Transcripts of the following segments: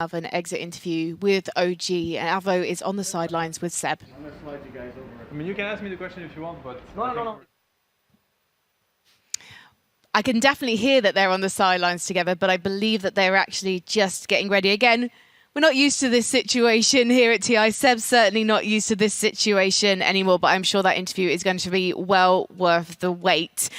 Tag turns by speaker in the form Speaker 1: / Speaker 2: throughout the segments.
Speaker 1: Have an exit interview with OG, and Avo is on the sidelines with Seb.
Speaker 2: I'm gonna slide you guys over. I mean, you can ask me the question if you want, but
Speaker 3: No.
Speaker 1: I can definitely hear that they're on the sidelines together, but I believe that they're actually just getting ready. Again, we're not used to this situation here at TI. Seb's certainly not used to this situation anymore, but I'm sure that interview is going to be well worth the wait.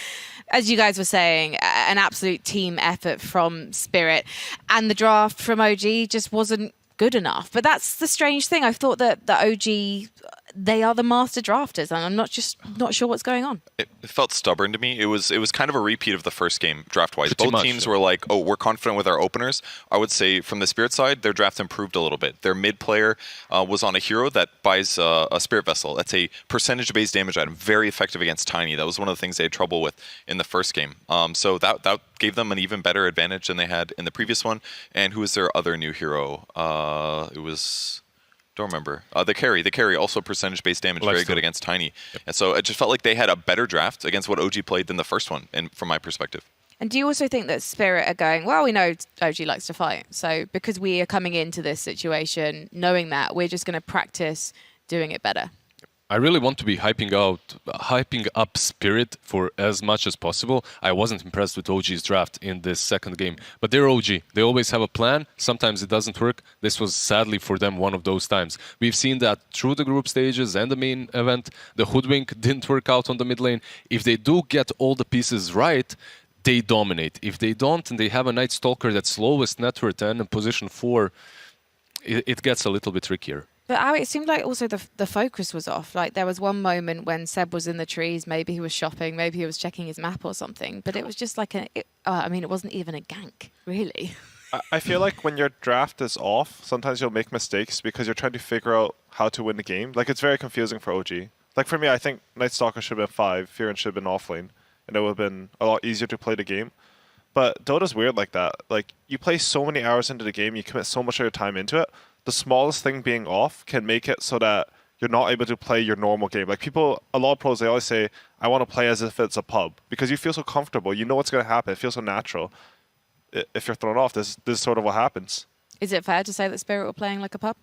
Speaker 1: As you guys were saying, an absolute team effort from Spirit, and the draft from OG just wasn't good enough. But that's the strange thing. I thought that the OG, they are the master drafters, and I'm not sure what's going on.
Speaker 4: It felt stubborn to me. It was kind of a repeat of the first game draft-wise.
Speaker 5: Pretty
Speaker 4: Both
Speaker 5: much,
Speaker 4: teams
Speaker 5: yeah.
Speaker 4: were like, oh, we're confident with our openers. I would say from the Spirit side, their draft improved a little bit. Their mid player was on a hero that buys a Spirit Vessel. That's a percentage-based damage item, very effective against Tiny. That was one of the things they had trouble with in the first game. So that gave them an even better advantage than they had in the previous one. And who was their other new hero? It was... Don't remember. The carry, also percentage-based damage, very good against Tiny. Yep. And so it just felt like they had a better draft against what OG played than the first one, and from my perspective.
Speaker 1: And do you also think that Spirit are going, well, we know OG likes to fight, so because we are coming into this situation knowing that, we're just going to practice doing it better?
Speaker 5: I really want to be hyping up Spirit for as much as possible. I wasn't impressed with OG's draft in this second game, but they're OG. They always have a plan. Sometimes it doesn't work. This was sadly for them one of those times. We've seen that through the group stages and the main event. The Hoodwink didn't work out on the mid lane. If they do get all the pieces right, they dominate. If they don't, and they have a Night Stalker that's slowest network 10 and position 4, it gets a little bit trickier.
Speaker 1: But it seemed like also the focus was off. Like there was one moment when Seb was in the trees, maybe he was shopping, maybe he was checking his map or something. But it was just like it wasn't even a gank, really.
Speaker 3: I feel like when your draft is off, sometimes you'll make mistakes because you're trying to figure out how to win the game. Like it's very confusing for OG. Like for me, I think Night Stalker should have been 5, Fearon should have been offlane, and it would have been a lot easier to play the game. But Dota's weird like that. Like you play so many hours into the game, you commit so much of your time into it. The smallest thing being off can make it so that you're not able to play your normal game. Like people, a lot of pros, they always say, I want to play as if it's a pub because you feel so comfortable. You know what's going to happen. It feels so natural. If you're thrown off, this is sort of what happens.
Speaker 1: Is it fair to say that Spirit were playing like a pub?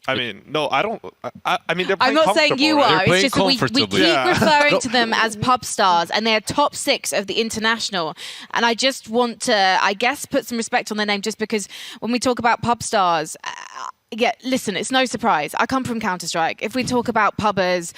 Speaker 3: I mean, no, I don't. I mean, they're playing
Speaker 1: I'm not saying you
Speaker 3: right?
Speaker 1: are. It's just that we keep referring to them as pub stars, and they're top 6 of the international. And I just want to, I guess, put some respect on their name, just because when we talk about pub stars, yeah, listen, it's no surprise. I come from Counter-Strike. If we talk about pubbers,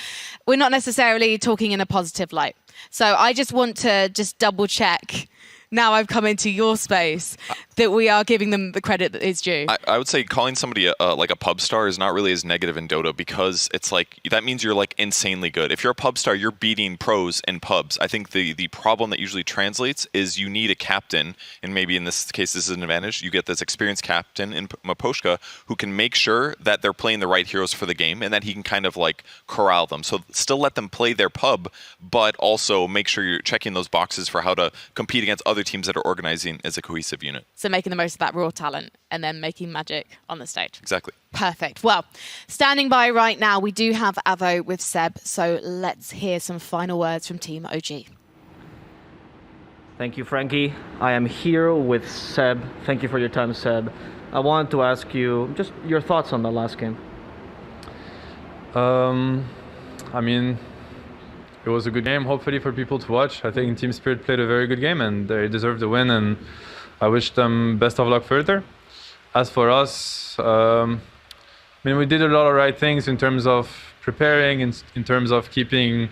Speaker 1: we're not necessarily talking in a positive light. So I just want to just double check. Now I've come into your space, that we are giving them the credit that is due.
Speaker 4: I would say calling somebody like a pub star is not really as negative in Dota because it's like, that means you're like insanely good. If you're a pub star, you're beating pros in pubs. I think the problem that usually translates is you need a captain, and maybe in this case this is an advantage. You get this experienced captain in Maposhka who can make sure that they're playing the right heroes for the game and that he can kind of like corral them. So still let them play their pub, but also make sure you're checking those boxes for how to compete against other teams that are organizing as a cohesive unit.
Speaker 1: So making the most of that raw talent and then making magic on the stage.
Speaker 4: Exactly.
Speaker 1: Perfect. Well, standing by right now, we do have Avo with Seb, so let's hear some final words from Team OG.
Speaker 2: Thank you, Frankie. I am here with Seb. Thank you for your time, Seb. I wanted to ask you just your thoughts on the last game.
Speaker 6: I mean, it was a good game, hopefully, for people to watch. I think Team Spirit played a very good game and they deserved the win, and I wish them best of luck further. As for us, I mean, we did a lot of right things in terms of preparing, in terms of keeping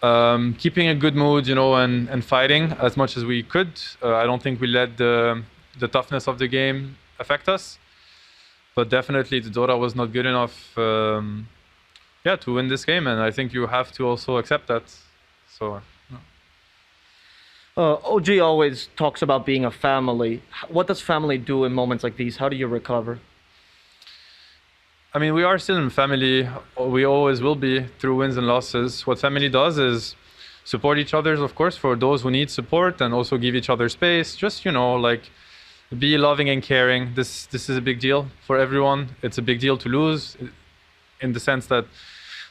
Speaker 6: a good mood, you know, and fighting as much as we could. I don't think we let the toughness of the game affect us, but definitely the Dota was not good enough to win this game, and I think you have to also accept that. So,
Speaker 2: OG always talks about being a family. What does family do in moments like these? How do you recover?
Speaker 6: I mean, we are still in family. We always will be through wins and losses. What family does is support each other, of course, for those who need support, and also give each other space. Just, you know, like, be loving and caring. This is a big deal for everyone. It's a big deal to lose, in the sense that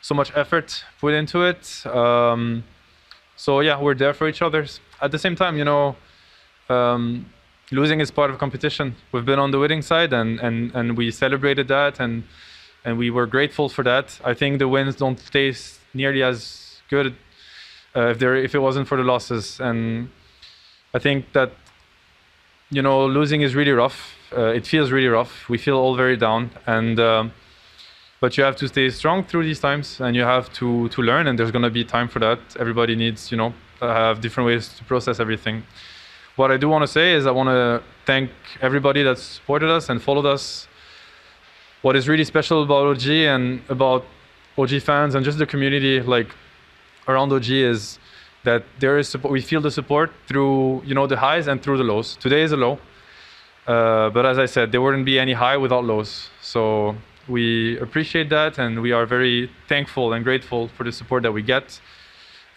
Speaker 6: so much effort put into it. So yeah, we're there for each other. At the same time, you know, losing is part of competition. We've been on the winning side, and we celebrated that, and we were grateful for that. I think the wins don't taste nearly as good if it wasn't for the losses. And I think that, you know, losing is really rough. It feels really rough. We feel all very down, and but you have to stay strong through these times, and you have to learn. And there's gonna be time for that. Everybody needs, you know, have different ways to process everything. What I do want to say is I want to thank everybody that supported us and followed us. What is really special about OG and about OG fans and just the community like around OG is that there is support. We feel the support through, you know, the highs and through the lows. Today is a low, but as I said, there wouldn't be any high without lows. So we appreciate that, and we are very thankful and grateful for the support that we get.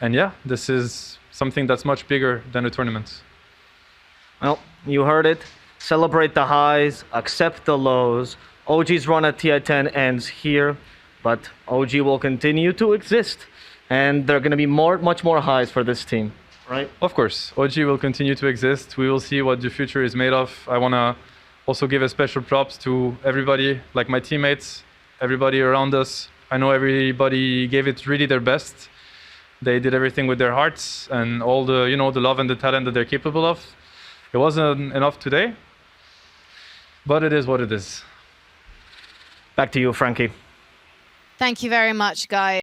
Speaker 6: And yeah, this is something that's much bigger than a tournament.
Speaker 2: Well, you heard it. Celebrate the highs, accept the lows. OG's run at TI10 ends here, but OG will continue to exist, and there are going to be much more highs for this team, right?
Speaker 6: Of course, OG will continue to exist. We will see what the future is made of. I want to also give a special props to everybody, like my teammates, everybody around us. I know everybody gave it really their best. They did everything with their hearts and all the, you know, the love and the talent that they're capable of. It wasn't enough today, but it is what it is.
Speaker 2: Back to you, Frankie.
Speaker 1: Thank you very much, guys.